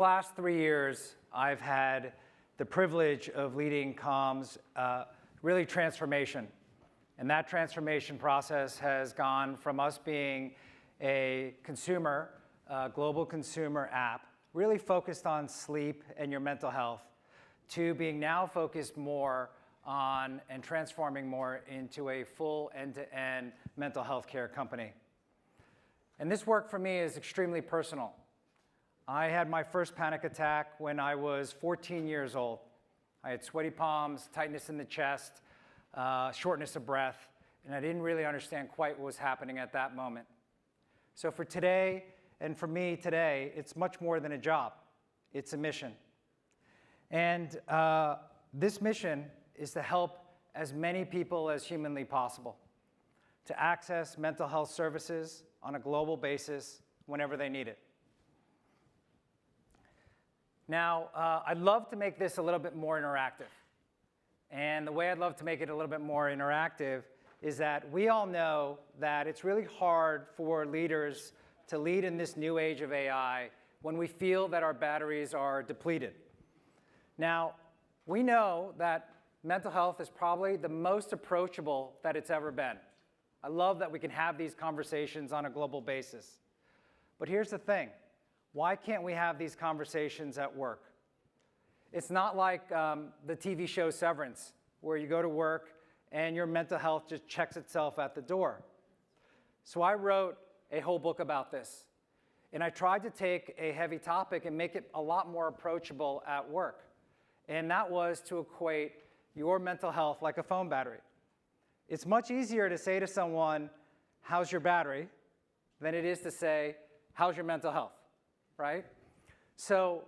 Last 3 years, I've had the privilege of leading comms, really transformation. And that transformation process has gone from us being a consumer, global consumer app, really focused on sleep and your mental health, to being now focused more on and transforming more into a full end-to-end mental health care company. And this work for me is extremely personal. I had my first panic attack when I was 14 years old. I had sweaty palms, tightness in the chest, shortness of breath, and I didn't really understand quite what was happening at that moment. So for today, and for me today, it's much more than a job. It's a mission. And this mission is to help as many people as humanly possible to access mental health services on a global basis whenever they need it. Now, I'd love to make this a little bit more interactive. And the way I'd love to make it a little bit more interactive is that we all know that it's really hard for leaders to lead in this new age of AI when we feel that our batteries are depleted. Now, we know that mental health is probably the most approachable that it's ever been. I love that we can have these conversations on a global basis. But here's the thing. Why can't we have these conversations at work? It's not like the TV show Severance, where you go to work and your mental health just checks itself at the door. So I wrote a whole book about this. And I tried to take a heavy topic and make it a lot more approachable at work. And that was to equate your mental health like a phone battery. It's much easier to say to someone, how's your battery, than it is to say, how's your mental health? Right? So,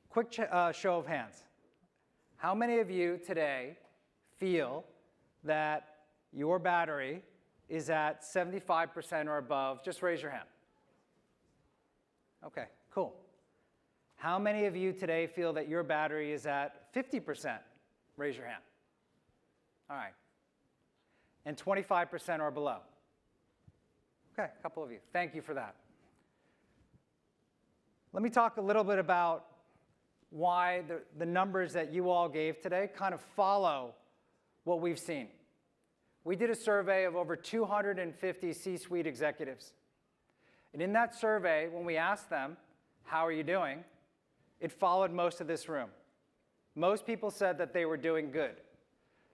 quick show of hands. How many of you today feel that your battery is at 75% or above? Just raise your hand. Okay, cool. How many of you today feel that your battery is at 50%? Raise your hand. All right. And 25% or below? Okay, a couple of you. Thank you for that. Let me talk a little bit about why the numbers that you all gave today kind of follow what we've seen. We did a survey of over 250 C-suite executives. And in that survey, when we asked them, how are you doing, it followed most of this room. Most people said that they were doing good.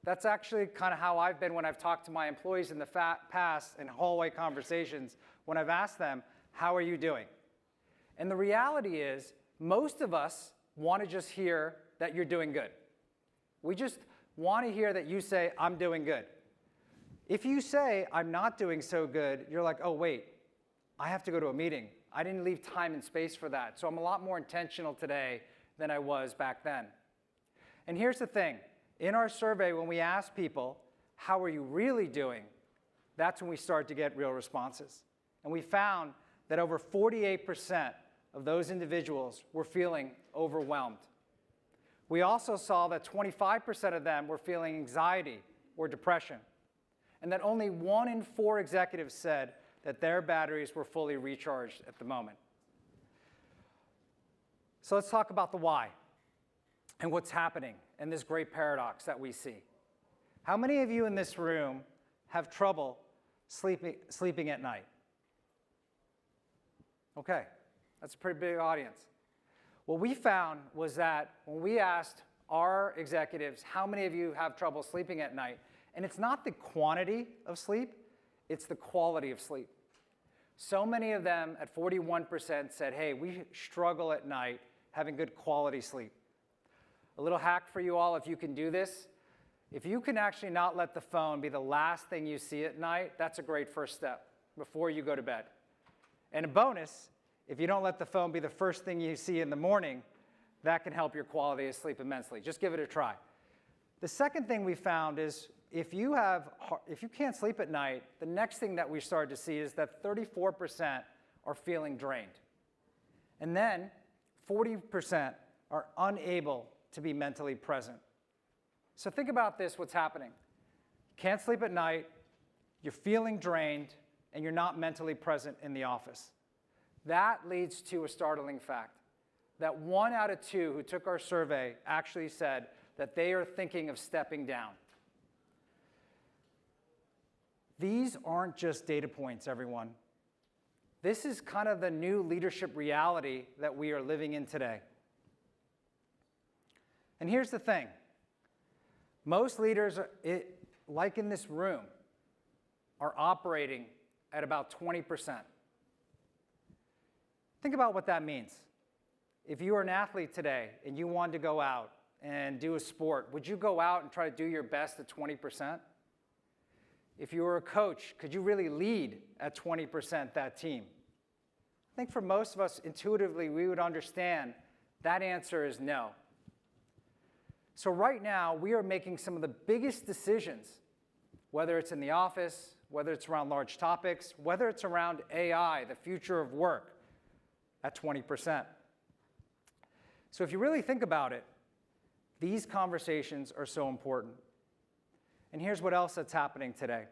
That's actually kind of how I've been when I've talked to my employees in the past in hallway conversations, when I've asked them, how are you doing? And the reality is, most of us want to just hear that you're doing good. We just want to hear that you say, I'm doing good. If you say, I'm not doing so good, you're like, oh, wait, I have to go to a meeting. I didn't leave time and space for that. So I'm a lot more intentional today than I was back then. And here's the thing. In our survey, when we ask people, how are you really doing, that's when we start to get real responses. And we found that over 48% of those individuals were feeling overwhelmed. We also saw that 25% of them were feeling anxiety or depression, and that only 1 in 4 executives said that their batteries were fully recharged at the moment. So let's talk about the why and what's happening and this great paradox that we see. How many of you in this room have trouble sleeping at night? Okay. That's a pretty big audience. What we found was that when we asked our executives, how many of you have trouble sleeping at night? And it's not the quantity of sleep, it's the quality of sleep. So many of them, at 41%, said, hey, we struggle at night having good quality sleep. A little hack for you all, if you can do this. If you can actually not let the phone be the last thing you see at night, that's a great first step before you go to bed. And a bonus, if you don't let the phone be the first thing you see in the morning, that can help your quality of sleep immensely. Just give it a try. The second thing we found is if you can't sleep at night, the next thing that we started to see is that 34% are feeling drained. And then 40% are unable to be mentally present. So think about this, what's happening. You can't sleep at night, you're feeling drained, and you're not mentally present in the office. That leads to a startling fact. that 1 out of 2 who took our survey actually said that they are thinking of stepping down. These aren't just data points, everyone. This is kind of the new leadership reality that we are living in today. And here's the thing. Most leaders, like in this room, are operating at about 20%. Think about what that means. If you were an athlete today and you wanted to go out and do a sport, would you go out and try to do your best at 20%? If you were a coach, could you really lead at 20% that team? I think for most of us, intuitively, we would understand that answer is no. So right now, we are making some of the biggest decisions, whether it's in the office, whether it's around large topics, whether it's around AI, the future of work, at 20%. So if you really think about it, these conversations are so important. And here's what else that's happening today.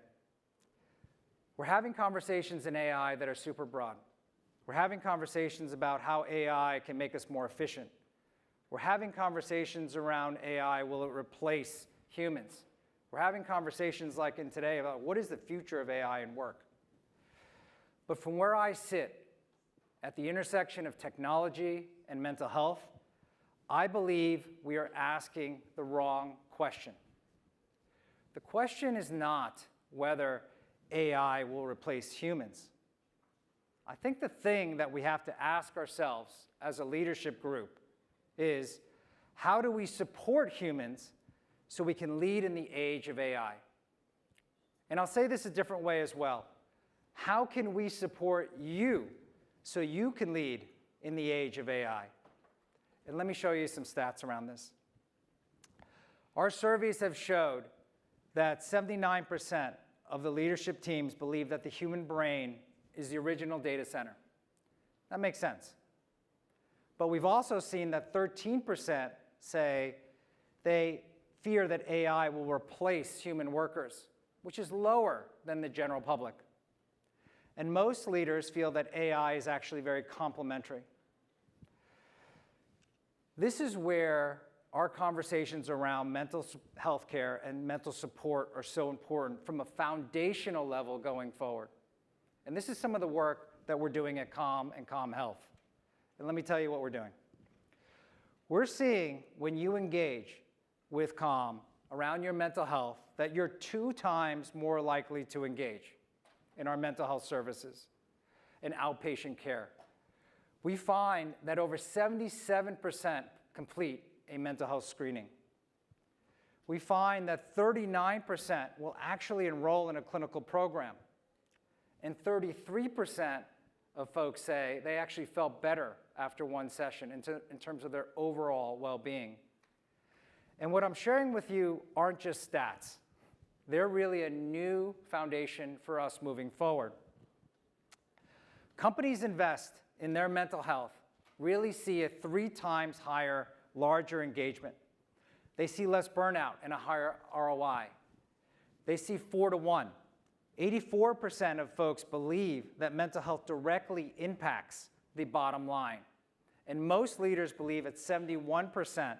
We're having conversations in AI that are super broad. We're having conversations about how AI can make us more efficient. We're having conversations around AI, will it replace humans? We're having conversations like in today about what is the future of AI and work. But from where I sit, at the intersection of technology and mental health, I believe we are asking the wrong question. The question is not whether AI will replace humans. I think the thing that we have to ask ourselves as a leadership group is, how do we support humans so we can lead in the age of AI? And I'll say this a different way as well. How can we support you so you can lead in the age of AI? And let me show you some stats around this. Our surveys have showed that 79% of the leadership teams believe that the human brain is the original data center. That makes sense. But we've also seen that 13% say they fear that AI will replace human workers, which is lower than the general public. And most leaders feel that AI is actually very complementary. This is where our conversations around mental health care and mental support are so important from a foundational level going forward. And this is some of the work that we're doing at Calm and Calm Health. And let me tell you what we're doing. We're seeing when you engage with Calm around your mental health that you're 2 times more likely to engage in our mental health services and outpatient care. We find that over 77% complete a mental health screening. We find that 39% will actually enroll in a clinical program. And 33% of folks say they actually felt better after one session in terms of their overall well-being. And what I'm sharing with you aren't just stats. They're really a new foundation for us moving forward. Companies invest in their mental health really see a 3 times higher, larger engagement. They see less burnout and a higher ROI. They see 4 to 1. 84% of folks believe that mental health directly impacts the bottom line. And most leaders believe at 71%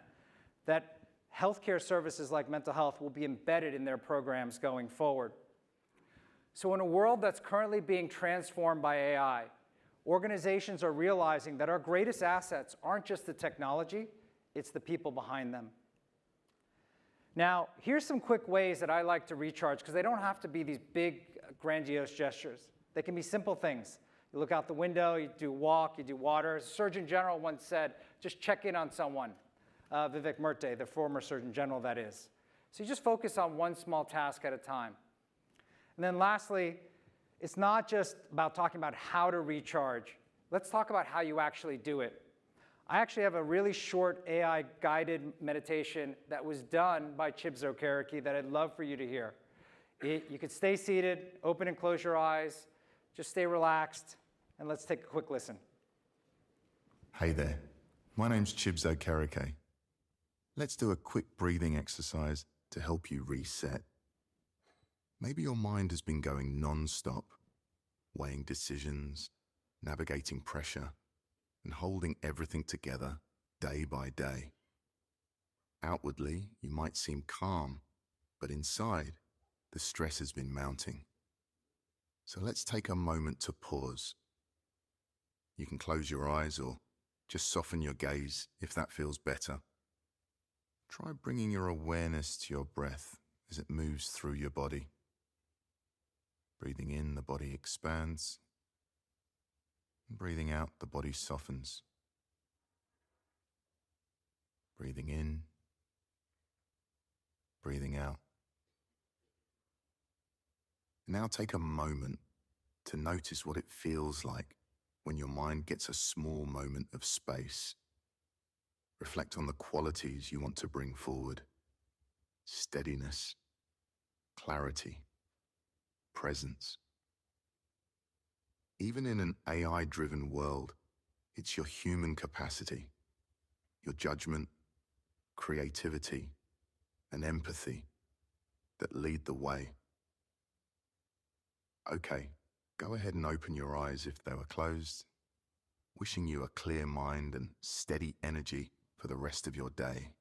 that healthcare services like mental health will be embedded in their programs going forward. So in a world that's currently being transformed by AI, organizations are realizing that our greatest assets aren't just the technology, it's the people behind them. Now, here's some quick ways that I like to recharge, because they don't have to be these big, grandiose gestures. They can be simple things. You look out the window, you do a walk, you do water. As Surgeon General once said, just check in on someone. Vivek Murthy, the former Surgeon General, that is. So you just focus on one small task at a time. And then lastly, it's not just about talking about how to recharge. Let's talk about how you actually do it. I actually have a really short AI-guided meditation that was done by Chibzo Kariki that I'd love for you to hear. You could stay seated, open and close your eyes, just stay relaxed, and let's take a quick listen. Hey there, my name's Chibzo Kariki. Let's do a quick breathing exercise to help you reset. Maybe your mind has been going non-stop, weighing decisions, navigating pressure, and holding everything together day by day. Outwardly, you might seem calm, but inside, the stress has been mounting. So let's take a moment to pause. You can close your eyes or just soften your gaze if that feels better. Try bringing your awareness to your breath as it moves through your body. Breathing in, the body expands. And breathing out, the body softens. Breathing in, breathing out. Now take a moment to notice what it feels like when your mind gets a small moment of space. Reflect on the qualities you want to bring forward: steadiness, clarity, presence. Even in an AI-driven world, it's your human capacity, your judgment, creativity, and empathy that lead the way. Okay, go ahead and open your eyes if they were closed, wishing you a clear mind and steady energy for the rest of your day.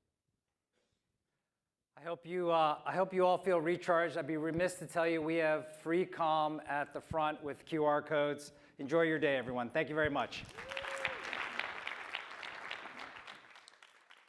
I hope you all feel recharged. I'd be remiss to tell you we have free Calm at the front with QR codes. Enjoy your day, everyone. Thank you very much.